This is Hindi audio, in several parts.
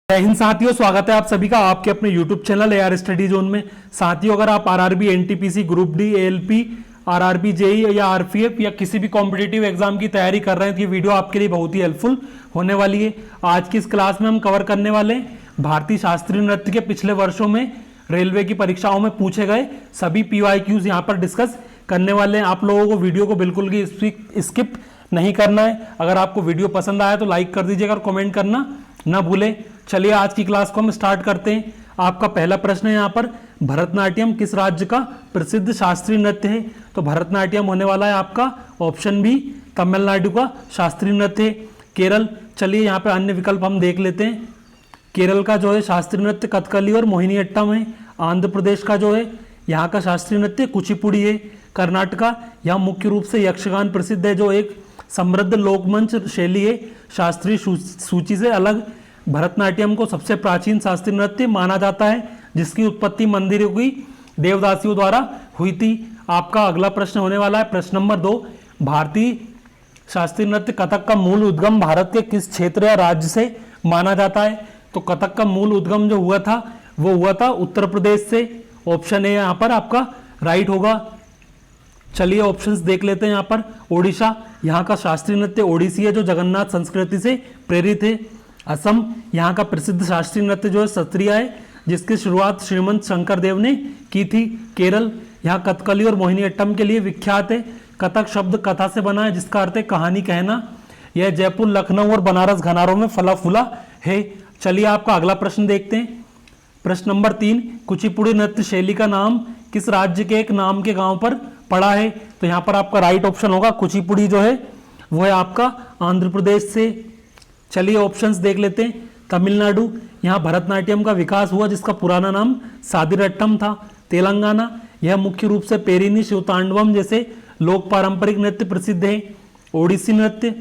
जय हिंद साथियों, स्वागत है आप सभी का आपके अपने YouTube channel AR study zone में। साथियों, अगर आप RRB, NTPC, group D, ALP, RRB, JE या आरपीएफ या किसी भी कॉम्पिटिटिव एग्जाम की तैयारी कर रहे हैं तो ये वीडियो आपके लिए बहुत ही हेल्पफुल होने वाली है। आज की इस क्लास में हम कवर करने वाले हैं भारतीय शास्त्रीय नृत्य के पिछले वर्षों में रेलवे की परीक्षाओं में पूछे गए सभी पीवाईक्यूज यहाँ पर डिस्कस करने वाले हैं। आप लोगों को वीडियो को बिल्कुल भी स्किप नहीं करना है। अगर आपको वीडियो पसंद आया तो लाइक कर दीजिएगा और कमेंट करना ना भूलें। चलिए आज की क्लास को हम स्टार्ट करते हैं। आपका पहला प्रश्न है यहाँ पर, भरतनाट्यम किस राज्य का प्रसिद्ध शास्त्रीय नृत्य है? तो भरतनाट्यम होने वाला है आपका ऑप्शन बी, तमिलनाडु का शास्त्रीय नृत्य है। केरल, चलिए यहाँ पे अन्य विकल्प हम देख लेते हैं। केरल का जो है शास्त्रीय नृत्य कथकली और मोहिनीअट्टम है। आंध्र प्रदेश का जो है यहाँ का शास्त्रीय नृत्य कुचिपुड़ी है। कर्नाटका, यहाँ मुख्य रूप से यक्षगान प्रसिद्ध है जो एक समृद्ध लोकमंच शैली है। शास्त्रीय सूची से अलग भरतनाट्यम को सबसे प्राचीन शास्त्रीय नृत्य माना जाता है जिसकी उत्पत्ति मंदिरों की देवदासियों द्वारा हुई थी। आपका अगला प्रश्न होने वाला है प्रश्न नंबर 2, भारतीय शास्त्रीय नृत्य कथक का मूल उद्गम भारत के किस क्षेत्र या राज्य से माना जाता है? तो कथक का मूल उद्गम जो हुआ था वो हुआ था उत्तर प्रदेश से। ऑप्शन ए यहाँ पर आपका राइट होगा। चलिए ऑप्शंस देख लेते हैं। यहाँ पर ओडिशा, यहाँ का शास्त्रीय नृत्य ओडिसी है जो जगन्नाथ संस्कृति से प्रेरित है। असम, यहाँ का प्रसिद्ध शास्त्रीय नृत्य जो है सत्रिया है जिसकी शुरुआत श्रीमंत शंकर देव ने की थी। केरल, यहाँ कथकली और मोहिनीअट्टम के लिए विख्यात है। कथक शब्द कथा से बना है जिसका अर्थ है कहानी कहना। यह जयपुर, लखनऊ और बनारस घरानों में फला फूला है। चलिए आपका अगला प्रश्न देखते हैं। प्रश्न नंबर 3, कुचिपुड़ी नृत्य शैली का नाम किस राज्य के एक नाम के गांव पर पड़ा है? तो यहाँ पर आपका राइट ऑप्शन होगा कुचिपुड़ी जो है वो है आपका आंध्र प्रदेश से। चलिए ऑप्शंस देख लेते हैं। तमिलनाडु, यहाँ भरतनाट्यम का विकास हुआ जिसका पुराना नाम सादिरट्टम था। तेलंगाना, यह मुख्य रूप से पेरिनी, शिवतांडवम जैसे लोक पारंपरिक नृत्य प्रसिद्ध है। ओडिसी नृत्य,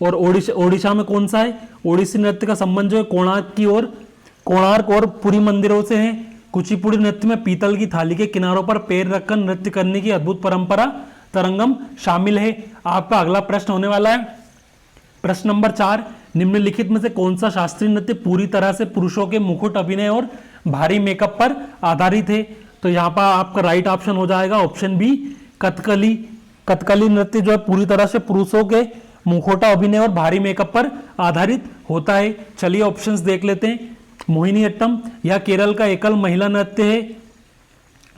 और ओडिशा में कौन सा है? ओडिसी नृत्य का संबंध जो है कोणार्क और पुरी मंदिरों से है। कुचिपुड़ी नृत्य में पीतल की थाली के किनारों पर पैर रखकर नृत्य करने की अद्भुत परंपरा तरंगम शामिल है। आपका अगला प्रश्न होने वाला है प्रश्न नंबर 4, निम्नलिखित में से कौन सा शास्त्रीय नृत्य पूरी तरह से पुरुषों के मुकुट, अभिनय और भारी मेकअप पर आधारित है? तो यहाँ पर आपका राइट ऑप्शन हो जाएगा ऑप्शन बी, कथकली। कथकली नृत्य जो है पूरी तरह से पुरुषों के मुखौटा, अभिनय और भारी मेकअप पर आधारित होता है। चलिए ऑप्शंस देख लेते हैं। मोहिनीअट्टम, यह केरल का एकल महिला नृत्य है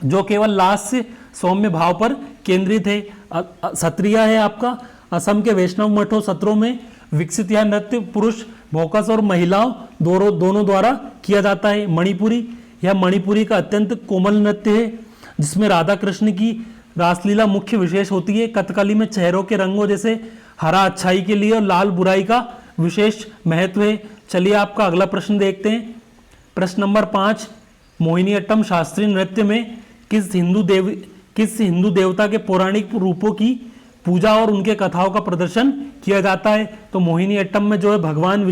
जो केवल लास्य सौम्य भाव पर केंद्रित है। सत्रिया है आपका असम के वैष्णव मठों सत्रों में विकसित यह नृत्य पुरुष भौकस और महिलाओं दोनों द्वारा किया जाता है। मणिपुरी, यह मणिपुरी का अत्यंत कोमल नृत्य है जिसमें राधा कृष्ण की रासलीला मुख्य विशेष होती है। कथकली में चेहरों के रंगों जैसे हरा अच्छाई के लिए और लाल बुराई का विशेष महत्व है। चलिए आपका अगला प्रश्न देखते हैं। प्रश्न नंबर 5, मोहिनीअट्टम शास्त्रीय नृत्य में किस हिंदू देवता के पौराणिक रूपों की पूजा और उनके कथाओं का प्रदर्शन किया जाता है? तो मोहिनीअट्टम में जो है भगवान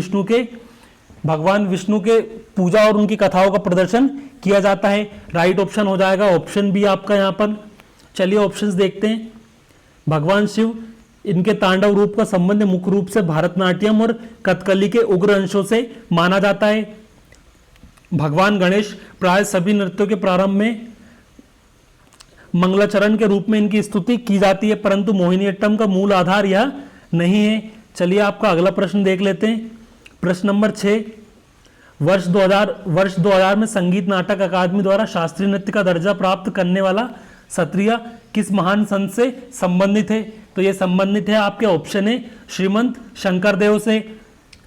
विष्णु के पूजा और उनकी कथाओं का प्रदर्शन किया जाता है। राइट ऑप्शन हो जाएगा ऑप्शन बी आपका यहाँ पर। चलिए ऑप्शंस देखते हैं। भगवान शिव, इनके तांडव रूप का संबंध मुख्य रूप से भरतनाट्यम और कथकली के उग्र अंशों से माना जाता है। भगवान गणेश, प्राय सभी नृत्यों के प्रारंभ में मंगलाचरण के रूप में इनकी स्तुति की जाती है परंतु मोहिनीअट्टम का मूल आधार यह नहीं है। चलिए आपका अगला प्रश्न देख लेते हैं। प्रश्न नंबर 6, वर्ष 2000 में संगीत नाटक अकादमी द्वारा शास्त्रीय नृत्य का दर्जा प्राप्त करने वाला सत्रिया किस महान संत से संबंधित है? तो ये संबंधित है आपके ऑप्शन है श्रीमंत शंकर देव से।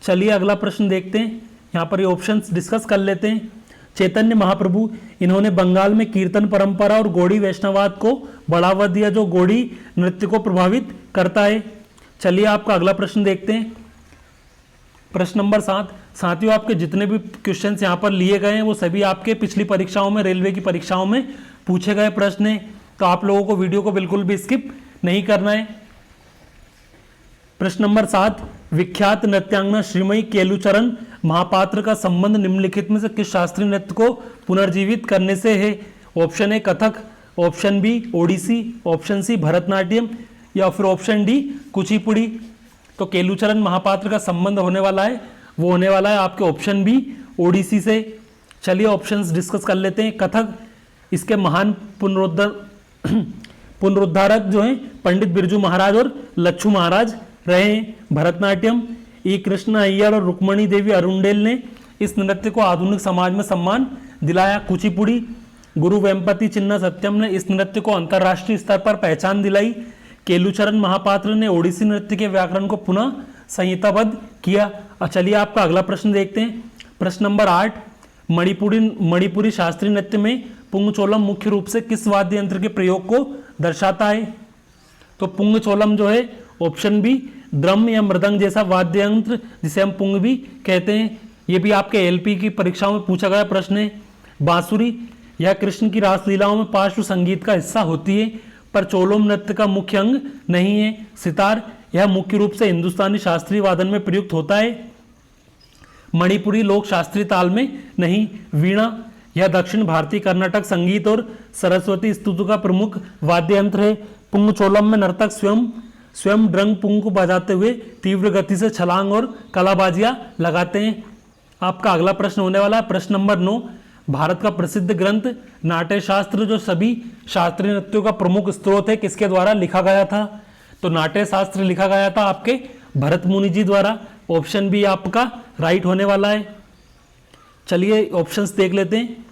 चलिए अगला प्रश्न देखते हैं। यहाँ पर ये ऑप्शंस डिस्कस कर लेते हैं। चैतन्य महाप्रभु, इन्होंने बंगाल में कीर्तन परंपरा और गौड़ी वैष्णववाद को बढ़ावा दिया जो गौड़ी नृत्य को प्रभावित करता है। चलिए आपका अगला प्रश्न देखते हैं। प्रश्न नंबर 7, साथियों आपके जितने भी क्वेश्चंस यहाँ पर लिए गए हैं वो सभी आपके पिछली परीक्षाओं में, रेलवे की परीक्षाओं में पूछे गए प्रश्न हैं तो आप लोगों को वीडियो को बिल्कुल भी स्किप नहीं करना है। प्रश्न नंबर 7, विख्यात नृत्यांगना श्रीमयी केलुचरण महापात्र का संबंध निम्नलिखित में से किस शास्त्रीय नृत्य को पुनर्जीवित करने से है? Option A Kathak, option B Odissi, option C Bharatanatyam या फिर ऑप्शन डी कुचिपुड़ी। तो केलुचरण महापात्र का संबंध होने वाला है वो होने वाला है आपके ऑप्शन बी ओडिसी से। चलिए ऑप्शंस डिस्कस कर लेते हैं। कथक, इसके महान पुनरुद्धारक जो हैं पंडित बिरजू महाराज और लच्छू महाराज रहे हैं। भरतनाट्यम, ई कृष्ण अय्यर और रुक्मणी देवी अरुंडेल ने इस नृत्य को आधुनिक समाज में सम्मान दिलाया। कुचिपुड़ी, गुरु वेम्पति चिन्ना सत्यम ने इस नृत्य को अंतर्राष्ट्रीय स्तर पर पहचान दिलाई। केलुचरण महापात्र ने ओडिसी नृत्य के व्याकरण को पुनः संहिताबद्ध किया। चलिए आपका अगला प्रश्न देखते हैं। प्रश्न नंबर 8, मणिपुरी शास्त्रीय नृत्य में पुंगचोलम मुख्य रूप से किस वाद्य यंत्र के प्रयोग को दर्शाता है? तो पुंगचोलम जो है ऑप्शन बी ड्रम या मृदंग जैसा वाद्य यंत्र जिसे हम पुंग भी कहते हैं। ये भी आपके एलपी की परीक्षाओं में पूछा गया प्रश्न है। बांसुरी, यह कृष्ण की रासलीलाओं में पार्श्व संगीत का हिस्सा होती है पर चोलोम नृत्य का मुख्य अंग नहीं है। सितार, यह मुख्य रूप से हिंदुस्तानी शास्त्रीय वादन में प्रयुक्त होता है, मणिपुरी लोक शास्त्रीय ताल में नहीं। वीणा, यह दक्षिण भारतीय कर्नाटक संगीत और सरस्वती स्तुति का प्रमुख वाद्य यंत्र है। पुंगचोलम में नर्तक स्वयं ड्रंग पुंग को बजाते हुए तीव्र गति से छलांग और कलाबाजियां लगाते हैं। आपका अगला प्रश्न होने वाला है प्रश्न नंबर 9, भारत का प्रसिद्ध ग्रंथ नाट्य शास्त्र जो सभी शास्त्रीय नृत्यों का प्रमुख स्रोत है किसके द्वारा लिखा गया था? तो नाट्य शास्त्र लिखा गया था आपके भरत मुनि जी द्वारा। ऑप्शन बी आपका राइट होने वाला है। चलिए ऑप्शंस देख लेते हैं।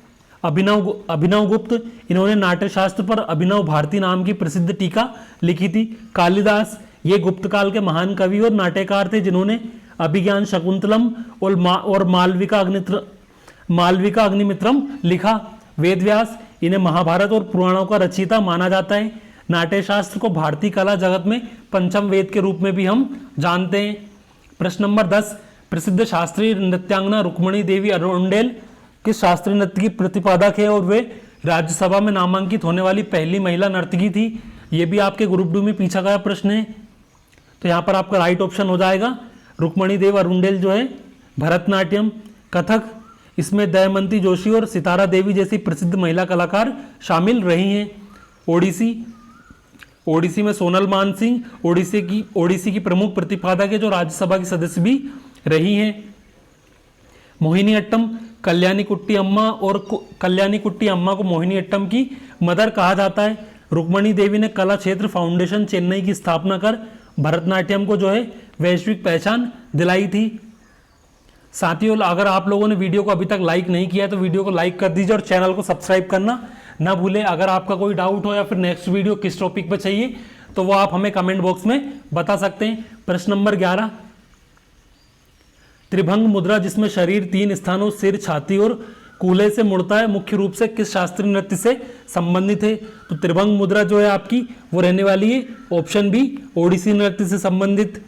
अभिनव गुप्त, इन्होंने नाट्य शास्त्र पर अभिनव भारती नाम की प्रसिद्ध टीका लिखी थी। कालिदास, ये गुप्त काल के महान कवि और नाट्यकार थे जिन्होंने अभिज्ञान शकुंतलम और मालविका अग्निमित्रम लिखा। वेदव्यास, इन्हें महाभारत और पुराणों का रचयिता माना जाता है। नाट्य शास्त्र को भारतीय कला जगत में पंचम वेद के रूप में भी हम जानते हैं। प्रश्न नंबर 10, प्रसिद्ध शास्त्रीय नृत्यांगना रुक्मणी देवी अरुंडेल किस शास्त्रीय नृत्य की प्रतिपादक है और वे राज्यसभा में नामांकित होने वाली पहली महिला नर्तकी थी? ये भी आपके ग्रुप 2 में पूछा गया प्रश्न है। तो यहाँ पर आपका राइट ऑप्शन हो जाएगा रुक्मणी देवी अरुंडेल जो है। भरतनाट्यम, कथक, इसमें दमयंती जोशी और सितारा देवी जैसी प्रसिद्ध महिला कलाकार शामिल रही हैं। ओडिसी में सोनल मानसिंह ओडिसी की प्रमुख प्रतिपादक है जो राज्यसभा की सदस्य भी रही हैं। मोहिनीअट्टम, कल्याणी कुट्टी अम्मा को मोहिनीअट्टम की मदर कहा जाता है। रुक्मणी देवी ने कला क्षेत्र फाउंडेशन चेन्नई की स्थापना कर भरतनाट्यम को जो है वैश्विक पहचान दिलाई थी। साथियों, अगर आप लोगों ने वीडियो को अभी तक लाइक नहीं किया है तो वीडियो को लाइक कर दीजिए और चैनल को सब्सक्राइब करना ना भूलें। अगर आपका कोई डाउट हो या फिर नेक्स्ट वीडियो किस टॉपिक पर चाहिए तो वो आप हमें कमेंट बॉक्स में बता सकते हैं। प्रश्न नंबर 11, त्रिभंग मुद्रा जिसमें शरीर 3 स्थानों सिर, छाती और कूल्हे से मुड़ता है मुख्य रूप से किस शास्त्रीय नृत्य से संबंधित है? तो त्रिभंग मुद्रा जो है आपकी वो रहने वाली है ऑप्शन बी ओडिसी नृत्य से संबंधित।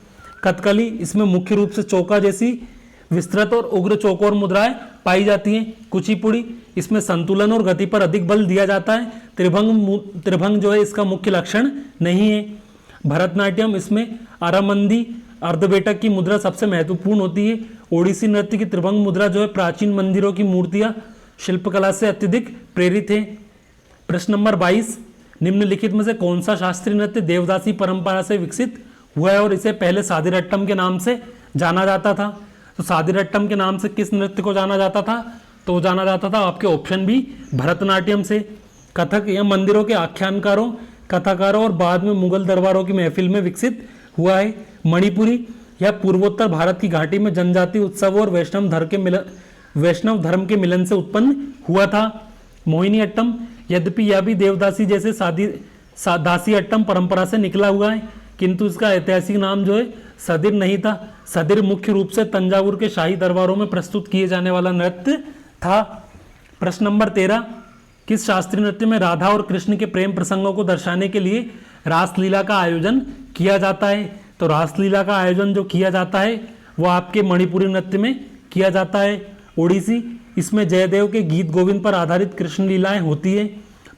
कथकली, इसमें मुख्य रूप से चौका जैसी विस्तृत और उग्र चौकोर मुद्राएं पाई जाती हैं। कुचिपुड़ी, इसमें संतुलन और गति पर अधिक बल दिया जाता है। त्रिभंग जो है इसका मुख्य लक्षण नहीं है। भरतनाट्यम, इसमें अरामंदी अर्धबेटक की मुद्रा सबसे महत्वपूर्ण होती है। ओडिसी नृत्य की त्रिभंग मुद्रा जो है प्राचीन मंदिरों की मूर्तियां शिल्पकला से अत्यधिक प्रेरित है। प्रश्न नंबर 22, निम्नलिखित में से कौन सा शास्त्रीय नृत्य देवदासी परंपरा से विकसित हुआ है और इसे पहले सादिरट्टम के नाम से जाना जाता था? तो सादिरट्टम के नाम से किस नृत्य को जाना जाता था? तो जाना जाता था आपके ऑप्शन बी भरतनाट्यम से। कथक, यह मंदिरों के आख्यानकारों, कथाकारों और बाद में मुगल दरबारों की महफिल में विकसित हुआ है। मणिपुरी, यह पूर्वोत्तर भारत की घाटी में जनजाति उत्सव और वैष्णव धर्म के मिलन से उत्पन्न हुआ था। मोहिनीअट्टम, यद्यपि यह भी देवदासी जैसे दासी अट्टम परंपरा से निकला हुआ है किंतु इसका ऐतिहासिक नाम जो है सदिर नहीं था। सदिर मुख्य रूप से तंजावुर के शाही दरबारों में प्रस्तुत किए जाने वाला नृत्य था। प्रश्न नंबर 13, किस शास्त्रीय नृत्य में राधा और कृष्ण के प्रेम प्रसंगों को दर्शाने के लिए रासलीला का आयोजन किया जाता है? तो रासलीला का आयोजन जो किया जाता है वो आपके मणिपुरी नृत्य में किया जाता है। ओडिसी, इसमें जयदेव के गीत गोविंद पर आधारित कृष्ण लीलाएं होती है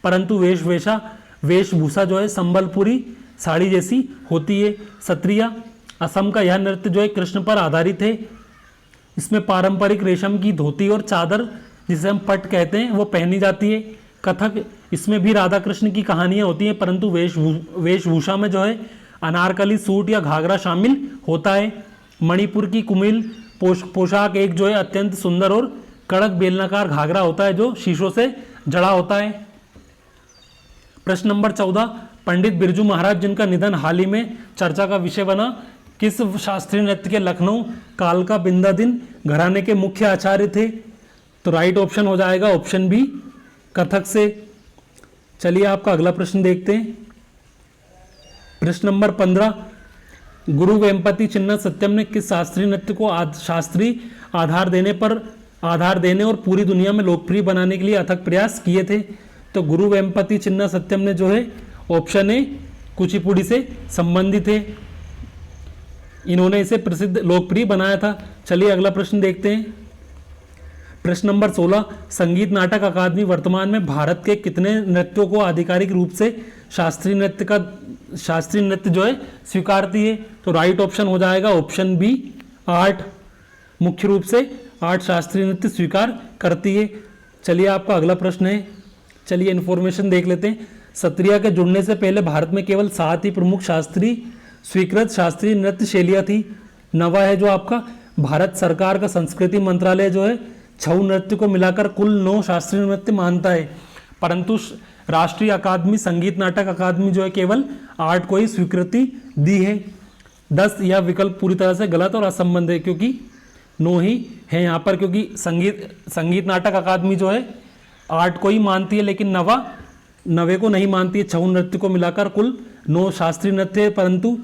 परंतु वेशभूषा जो है संबलपुरी साड़ी जैसी होती है। सत्रिया, असम का यह नृत्य जो है कृष्ण पर आधारित है। इसमें पारंपरिक रेशम की धोती और चादर जिसे हम पट कहते हैं वो पहनी जाती है। कथक, इसमें भी राधा कृष्ण की कहानियां होती हैं परंतु वेशभूषा में जो है अनारकली सूट या घाघरा शामिल होता है। मणिपुर की कुमिल पोशाक एक जो है अत्यंत सुंदर और कड़क बेलनाकार घाघरा होता है जो शीशों से जड़ा होता है। प्रश्न नंबर 14, पंडित बिरजू महाराज जिनका निधन हाल ही में चर्चा का विषय बना, किस शास्त्रीय नृत्य के लखनऊ कालका बिंदादिन घराने के मुख्य आचार्य थे? तो राइट ऑप्शन हो जाएगा ऑप्शन बी, कथक से। चलिए आपका अगला प्रश्न देखते हैं। प्रश्न नंबर 15, गुरु वेम्पति चिन्ना सत्यम ने किस शास्त्रीय नृत्य को शास्त्रीय आधार देने और पूरी दुनिया में लोकप्रिय बनाने के लिए अथक प्रयास किए थे? तो गुरु वेम्पति चिन्ना सत्यम ने जो है ऑप्शन ए कुचिपुड़ी से संबंधित है, इन्होंने इसे प्रसिद्ध लोकप्रिय बनाया था। चलिए अगला प्रश्न देखते हैं। प्रश्न नंबर 16, संगीत नाटक अकादमी वर्तमान में भारत के कितने नृत्यों को आधिकारिक रूप से शास्त्रीय नृत्य जो है स्वीकारती है? तो राइट ऑप्शन हो जाएगा ऑप्शन बी, 8। मुख्य रूप से 8 शास्त्रीय नृत्य स्वीकार करती है। चलिए आपका अगला प्रश्न है, चलिए इन्फॉर्मेशन देख लेते हैं। सत्रिया के जुड़ने से पहले भारत में केवल 7 ही प्रमुख स्वीकृत शास्त्रीय नृत्य शैलियाँ थी। नवा है जो आपका भारत सरकार का संस्कृति मंत्रालय जो है 6 नृत्य को मिलाकर कुल 9 शास्त्रीय नृत्य मानता है, परंतु राष्ट्रीय अकादमी संगीत नाटक अकादमी जो है केवल 8 को ही स्वीकृति दी है। 10 यह विकल्प पूरी तरह से गलत और असंबद्ध है, क्योंकि 9 ही है यहाँ पर, क्योंकि संगीत नाटक अकादमी जो है 8 को ही मानती है, लेकिन नवे को नहीं मानती है। 6 नृत्य को मिलाकर कुल 9 शास्त्रीय नृत्य है, परंतु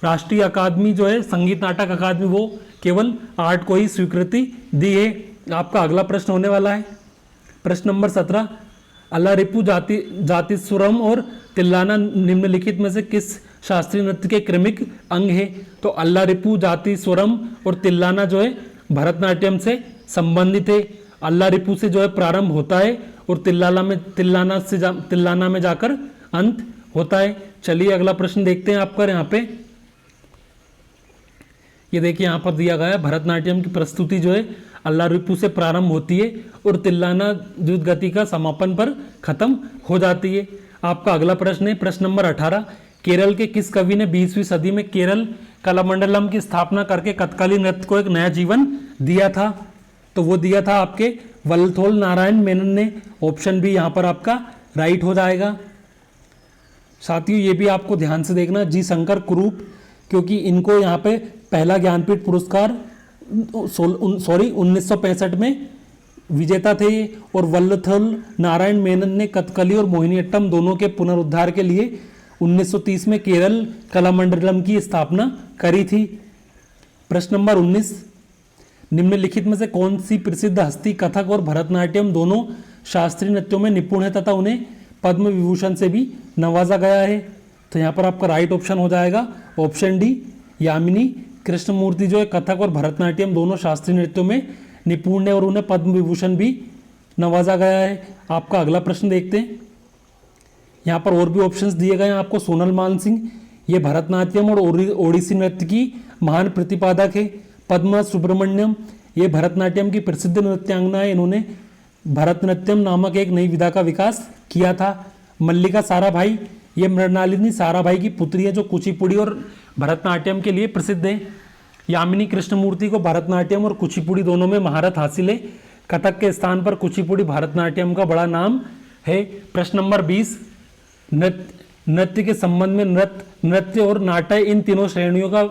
राष्ट्रीय अकादमी जो है संगीत नाटक अकादमी वो केवल 8 को ही स्वीकृति दी है। आपका अगला प्रश्न होने वाला है प्रश्न नंबर 17, अल्लारिप्पू जातिस्वरम और तिल्लाना निम्नलिखित में से किस शास्त्रीय नृत्य के क्रमिक अंग है? तो अल्लारिप्पू जातिस्वरम और तिल्लाना जो है भरतनाट्यम से संबंधित है। अल्लारिप्पू से जो है प्रारंभ होता है और तिल्लाना में जाकर अंत होता है। चलिए अगला प्रश्न देखते हैं आपका यहाँ पे। ये देखिए यहाँ पर दिया गया है, भरतनाट्यम की प्रस्तुति जो है अल्लारिप्पू से प्रारंभ होती है और तिल्लाना द्रुत गति का समापन पर खत्म हो जाती है। आपका अगला प्रश्न है प्रश्न नंबर 18, केरल के किस कवि ने 20वीं सदी में केरल कलामंडलम की स्थापना करके कथकली नृत्य को एक नया जीवन दिया था? तो वो दिया था आपके वल्लथोल नारायण मेनन ने। ऑप्शन बी यहाँ पर आपका राइट हो जाएगा। साथियों ये भी आपको ध्यान से देखना, जी शंकर कुरूप, क्योंकि इनको यहाँ पे पहला ज्ञानपीठ पुरस्कार 1965 में विजेता थे ये, और वल्लथोल नारायण मेनन ने कथकली और मोहिनीअट्टम दोनों के पुनरुद्धार के लिए 1930 में केरल कलामंडलम की स्थापना करी थी। प्रश्न नंबर 19, निम्नलिखित में से कौन सी प्रसिद्ध हस्ती कथक और भरतनाट्यम दोनों शास्त्रीय नृत्यों में निपुण है तथा उन्हें पद्म विभूषण से भी नवाजा गया है? तो यहाँ पर आपका राइट ऑप्शन हो जाएगा ऑप्शन डी, यामिनी कृष्णमूर्ति जो है कथक और भरतनाट्यम दोनों शास्त्रीय नृत्यों में निपुण है और उन्हें पद्म विभूषण भी नवाजा गया है। आपका अगला प्रश्न देखते हैं। यहाँ पर और भी ऑप्शंस दिए गए हैं आपको। सोनल मान सिंह ये भरतनाट्यम और ओडिसी नृत्य की महान प्रतिपादक है। पद्मा सुब्रमण्यम ये भरतनाट्यम की प्रसिद्ध नृत्यांगना है, इन्होंने भरतनाट्यम नामक एक नई विधा का विकास किया था। मल्लिका साराभाई ये मृणालिनी साराभाई की पुत्री है जो कुचिपुड़ी और भरतनाट्यम के लिए प्रसिद्ध है। यामिनी कृष्णमूर्ति को भरतनाट्यम और कुचिपुड़ी दोनों में महारत हासिल है। कथक के स्थान पर कुचिपुड़ी भरतनाट्यम का बड़ा नाम है। प्रश्न नंबर 20, नृत्य के संबंध में नृत्य और नाट्य इन तीनों श्रेणियों का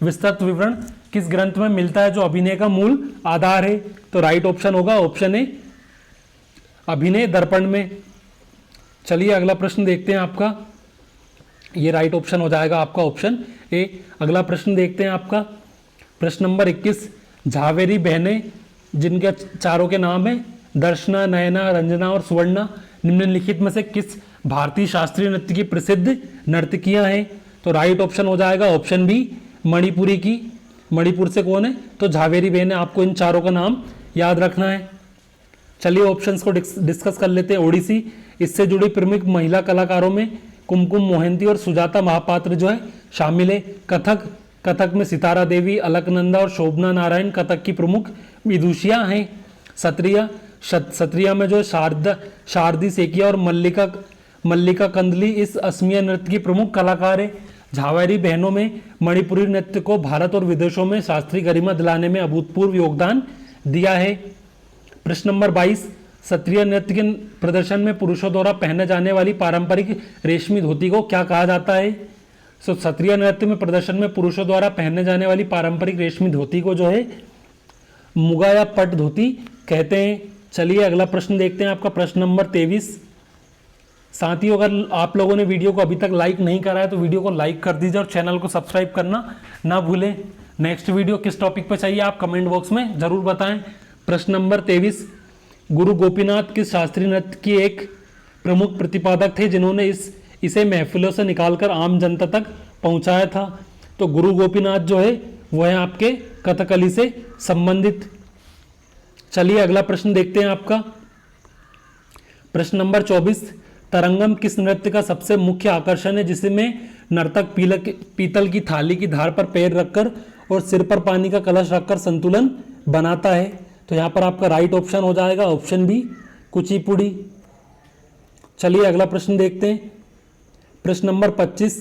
विस्तृत विवरण किस ग्रंथ में मिलता है जो अभिनय का मूल आधार है? तो राइट ऑप्शन होगा ऑप्शन ए, अभिनय दर्पण में। चलिए अगला प्रश्न देखते हैं आपका। ये राइट ऑप्शन हो जाएगा आपका ऑप्शन ए। अगला प्रश्न देखते हैं आपका प्रश्न नंबर 21, झावेरी बहनें जिनके चारों के नाम है दर्शना, नयना, रंजना और सुवर्णा निम्नलिखित में से किस भारतीय शास्त्रीय नृत्य की प्रसिद्ध नर्तकियां हैं? तो राइट ऑप्शन हो जाएगा ऑप्शन बी, मणिपुरी की। मणिपुर से कौन है? तो झावेरी बहनें। आपको इन चारों का नाम याद रखना है। चलिए ऑप्शंस को डिस्कस कर लेते हैं। ओडिसी, इससे जुड़ी प्रमुख महिला कलाकारों में कुमकुम मोहंती और सुजाता महापात्र जो है शामिल है। कथक में सितारा देवी, अलकनंदा और शोभना नारायण कथक की प्रमुख विदुषियां हैं। सत्रिया में जो शारदी सेकिया और मल्लिका कंदली इस असमिया नृत्य की प्रमुख कलाकार है। झावेरी बहनों में मणिपुरी नृत्य को भारत और विदेशों में शास्त्रीय गरिमा दिलाने में अभूतपूर्व योगदान दिया है। प्रश्न नंबर 22, क्षत्रिय नृत्य के प्रदर्शन में पुरुषों द्वारा पहने जाने वाली पारंपरिक रेशमी धोती को क्या कहा जाता है? सो क्षत्रिय नृत्य में प्रदर्शन में पुरुषों द्वारा पहने जाने वाली पारंपरिक रेशमी धोती को जो है मुगा या पट धोती कहते हैं। चलिए अगला प्रश्न देखते हैं, आपका प्रश्न नंबर 23। साथियों, अगर आप लोगों ने वीडियो को अभी तक लाइक नहीं करा है तो वीडियो को लाइक कर दीजिए और चैनल को सब्सक्राइब करना ना भूलें। नेक्स्ट वीडियो किस टॉपिक पर चाहिए आप कमेंट बॉक्स में जरूर बताएं। प्रश्न नंबर 23, गुरु गोपीनाथ किस शास्त्रीय नृत्य की एक प्रमुख प्रतिपादक थे जिन्होंने इसे महफिलों से निकालकर आम जनता तक पहुंचाया था? तो गुरु गोपीनाथ जो है वह है आपके कथकली से संबंधित। चलिए अगला प्रश्न देखते हैं आपका प्रश्न नंबर 24, तरंगम किस नृत्य का सबसे मुख्य आकर्षण है जिसमें नर्तक पीतल की थाली की धार पर पैर रखकर और सिर पर पानी का कलश रखकर संतुलन बनाता है? तो यहाँ पर आपका राइट ऑप्शन हो जाएगा ऑप्शन बी, कुचिपुड़ी। चलिए अगला प्रश्न देखते हैं, प्रश्न नंबर 25,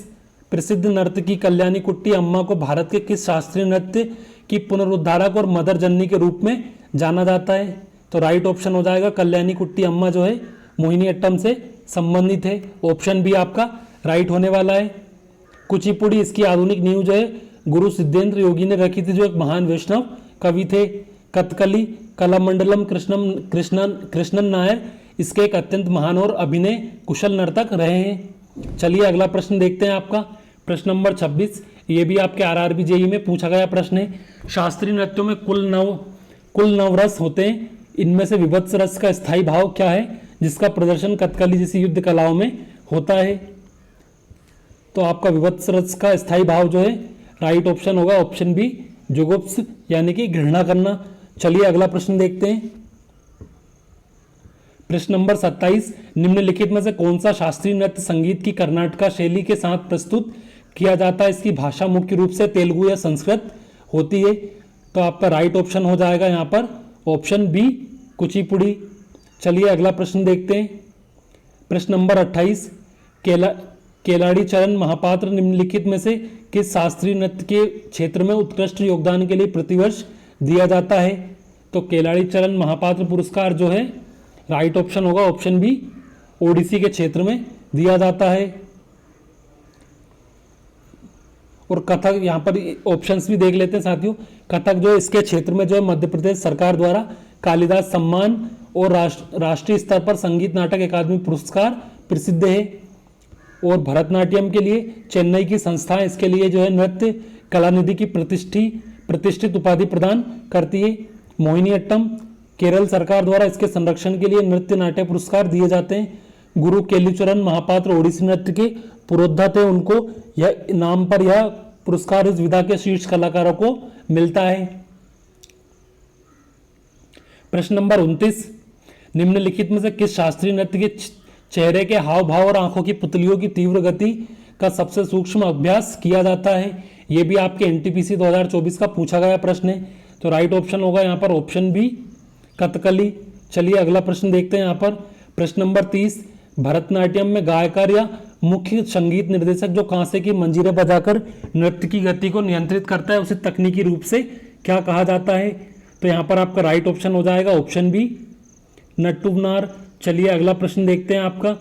प्रसिद्ध नर्तकी कल्याणी कुट्टी अम्मा को भारत के किस शास्त्रीय नृत्य की पुनरुद्धारक और मदर जननी के रूप में जाना जाता है? तो राइट ऑप्शन हो जाएगा कल्याणी कुट्टी अम्मा जो है मोहिनी अट्टम से संबंधित है। ऑप्शन बी आपका राइट होने वाला है। कुचिपुड़ी इसकी आधुनिक नींव जो है गुरु सिद्धेंद्र योगी ने रखी थी, जो एक महान वैष्णव कवि थे। कथकली कलामंडलम कृष्णन नायर इसके एक अत्यंत महान और अभिनय कुशल नर्तक रहे हैं। चलिए अगला प्रश्न देखते हैं, आपका प्रश्न नंबर 26, ये भी आपके आरआरबी जेई में पूछा गया प्रश्न है। शास्त्रीय नृत्यों में कुल 9 रस होते हैं, इनमें से विभत्स रस का स्थायी भाव क्या है जिसका प्रदर्शन कथकली जैसी युद्ध कलाओं में होता है? तो आपका विभत्स रस का स्थायी भाव जो है राइट ऑप्शन होगा ऑप्शन बी, जुगुप्स यानी कि घृणा करना। चलिए अगला प्रश्न देखते हैं, प्रश्न नंबर 27, निम्नलिखित में से कौन सा शास्त्रीय नृत्य संगीत की कर्नाटका शैली के साथ प्रस्तुत किया जाता है? इसकी भाषा मुख्य रूप से तेलुगु या संस्कृत होती है? तो आपका राइट ऑप्शन हो जाएगा यहाँ पर ऑप्शन बी, कुचिपुड़ी। चलिए अगला प्रश्न देखते हैं, प्रश्न नंबर 28, केलाड़ी चरण महापात्र निम्नलिखित में से किस शास्त्रीय नृत्य के क्षेत्र में उत्कृष्ट योगदान के लिए प्रतिवर्ष दिया जाता है? तो केलाड़ी चरण महापात्र पुरस्कार जो है राइट ऑप्शन होगा ऑप्शन बी, ओडिसी के क्षेत्र में दिया जाता है। और कथक, यहाँ पर ऑप्शंस भी देख लेते हैं साथियों। कथक जो है इसके क्षेत्र में जो है मध्य प्रदेश सरकार द्वारा कालिदास सम्मान और राष्ट्रीय स्तर पर संगीत नाटक अकादमी पुरस्कार प्रसिद्ध है। और भरतनाट्यम के लिए चेन्नई की संस्था इसके लिए जो है नृत्य कलानिधि की प्रतिष्ठित उपाधि प्रदान करती है। मोहिनी अट्टम केरल सरकार द्वारा इसके संरक्षण के लिए नृत्य नाट्य पुरस्कार दिए जाते हैं। गुरु केलुचरण महापात्र ओडिसी नृत्य के पुरोधा थे, उनको यह नाम पर यह पुरस्कार इस विधा के शीर्ष कलाकारों को मिलता है। प्रश्न नंबर 29, निम्नलिखित में से किस शास्त्रीय नृत्य के चेहरे के हाव भाव और आंखों की पुतलियों की तीव्र गति का सबसे सूक्ष्म अभ्यास किया जाता है? यह भी आपके एनटीपीसी 2024 का पूछा गया प्रश्न है। तो राइट ऑप्शन होगा यहाँ पर ऑप्शन बी, कथकली। चलिए अगला प्रश्न देखते हैं यहाँ पर प्रश्न नंबर 30, भरतनाट्यम में गायकर या मुख्य संगीत निर्देशक जो कांसे की मंजीरें बजाकर नृत्य की गति को नियंत्रित करता है उसे तकनीकी रूप से क्या कहा जाता है? तो यहाँ पर आपका राइट ऑप्शन हो जाएगा ऑप्शन बी, नट्टुवनार। चलिए अगला प्रश्न देखते हैं, आपका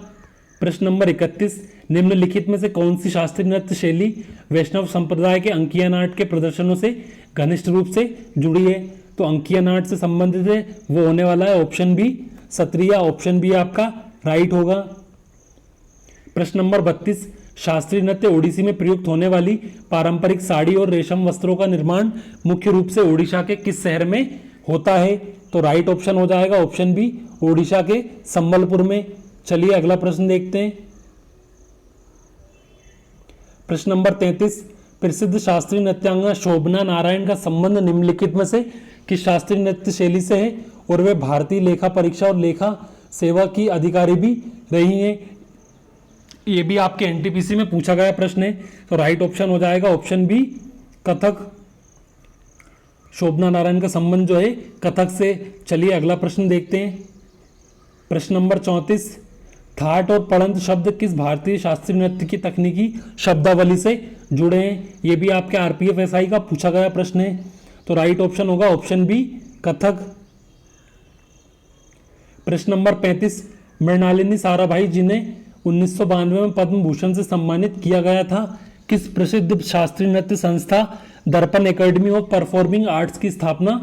प्रश्न नंबर 31, निम्नलिखित में से कौन सी शास्त्रीय नृत्य शैली वैष्णव संप्रदाय के अंकिया नाट के प्रदर्शनों से घनिष्ठ रूप से जुड़ी है? तो अंकिया नाट से संबंधित है वो होने वाला है option B, Sattriya. Option B आपका राइट होगा। प्रश्न नंबर 32, शास्त्रीय नृत्य ओडिसी में प्रयुक्त होने वाली पारंपरिक साड़ी और रेशम वस्त्रों का निर्माण मुख्य रूप से ओडिशा के किस शहर में होता है? तो राइट ऑप्शन हो जाएगा ऑप्शन बी, ओडिशा के संबलपुर में। चलिए अगला प्रश्न देखते हैं, प्रश्न नंबर 33, प्रसिद्ध शास्त्रीय नृत्यांगना शोभना नारायण का संबंध निम्नलिखित में से किस शास्त्रीय नृत्य शैली से है? और वे भारतीय लेखा परीक्षा और लेखा सेवा की अधिकारी भी रही हैं। ये भी आपके एनटीपीसी में पूछा गया प्रश्न है। तो राइट ऑप्शन हो जाएगा ऑप्शन बी, कथक। शोभना नारायण का संबंध जो है कथक से। चलिए अगला प्रश्न देखते हैं, प्रश्न नंबर 34, थाट और पड़ंत शब्द किस भारतीय शास्त्रीय नृत्य की तकनीकी शब्दावली से जुड़े हैं? ये भी आपके आरपीएफ एसआई का पूछा गया प्रश्न है। तो राइट ऑप्शन होगा ऑप्शन बी, कथक। प्रश्न नंबर 35, मृणालिनी साराभाई जिन्हें 1992 में पद्म भूषण से सम्मानित किया गया था, किस प्रसिद्ध शास्त्रीय नृत्य संस्था दर्पण एकेडमी ऑफ परफॉर्मिंग आर्ट्स की स्थापना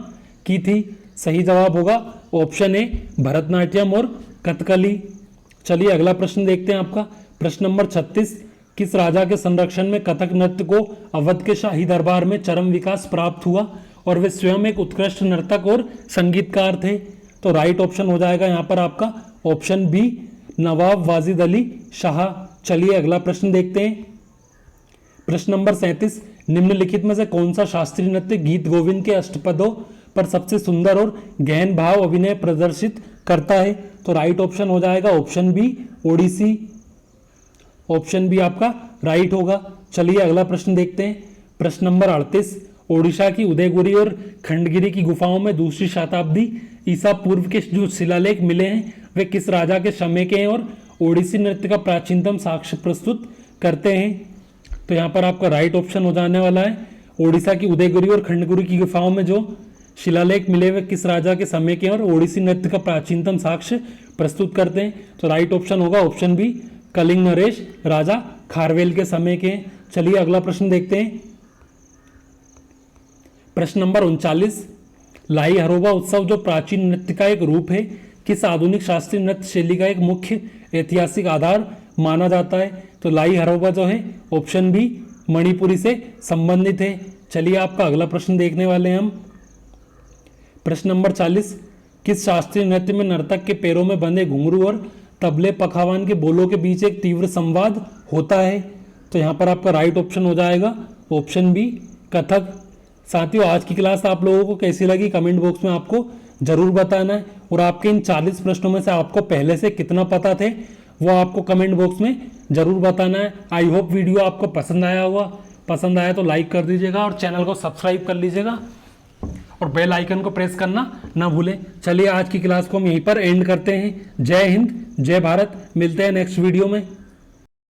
की थी? सही जवाब होगा ऑप्शन ए भरतनाट्यम और कथकली। चलिए अगला प्रश्न देखते हैं आपका। प्रश्न नंबर 36, किस राजा के संरक्षण में कथक नृत्य को अवध के शाही दरबार में चरम विकास प्राप्त हुआ और वे स्वयं एक उत्कृष्ट नर्तक और संगीतकार थे? तो राइट ऑप्शन हो जाएगा यहाँ पर आपका ऑप्शन बी नवाब वाजिद अली शाह। चलिए अगला प्रश्न देखते हैं। प्रश्न नंबर 37, निम्नलिखित में से कौन सा शास्त्रीय नृत्य गीत गोविंद के अष्टपदों पर सबसे सुंदर और गहन भाव अभिनय प्रदर्शित करता है? तो राइट ऑप्शन हो जाएगा option B Odissi. Option B आपका राइट होगा। चलिए अगला प्रश्न देखते हैं। प्रश्न नंबर 38, ओडिशा की उदयगिरी और खंडगिरी की गुफाओं में दूसरी शताब्दी ईसा पूर्व के जो शिलालेख मिले हैं वे किस राजा के समय के हैं और ओडिसी नृत्य का प्राचीनतम साक्ष्य प्रस्तुत करते हैं? तो यहाँ पर आपका राइट ऑप्शन हो जाने वाला है ओडिशा की उदयगिरी और खंडगिरी की गुफाओं में जो शिलालेख मिले हुए किस राजा के समय के और ओडिसी नृत्य का प्राचीनतम साक्ष्य प्रस्तुत करते हैं? तो राइट ऑप्शन होगा ऑप्शन बी कलिंग नरेश राजा खारवेल के समय के। चलिए अगला प्रश्न देखते हैं। प्रश्न नंबर 39, लाई हरोबा उत्सव जो प्राचीन नृत्य का एक रूप है किस आधुनिक शास्त्रीय नृत्य शैली का एक मुख्य ऐतिहासिक आधार माना जाता है? तो लाई हरोबा जो है ऑप्शन बी मणिपुरी से संबंधित है। चलिए आपका अगला प्रश्न देखने वाले हैं हम। प्रश्न नंबर 40, किस शास्त्रीय नृत्य में नर्तक के पैरों में बंधे घुंघरू और तबले पखावान के बोलों के बीच एक तीव्र संवाद होता है? तो यहाँ पर आपका राइट ऑप्शन हो जाएगा ऑप्शन बी कथक। साथियों आज की क्लास आप लोगों को कैसी लगी कमेंट बॉक्स में आपको जरूर बताना है और आपके इन 40 प्रश्नों में से आपको पहले से कितना पता थे वो आपको कमेंट बॉक्स में जरूर बताना है। आई होप वीडियो आपको पसंद आया होगा। पसंद आया तो लाइक कर दीजिएगा और चैनल को सब्सक्राइब कर लीजिएगा और बेल आइकन को प्रेस करना ना भूलें। चलिए आज की क्लास को हम यहीं पर एंड करते हैं। जय हिंद, जय भारत। मिलते हैं नेक्स्ट वीडियो में।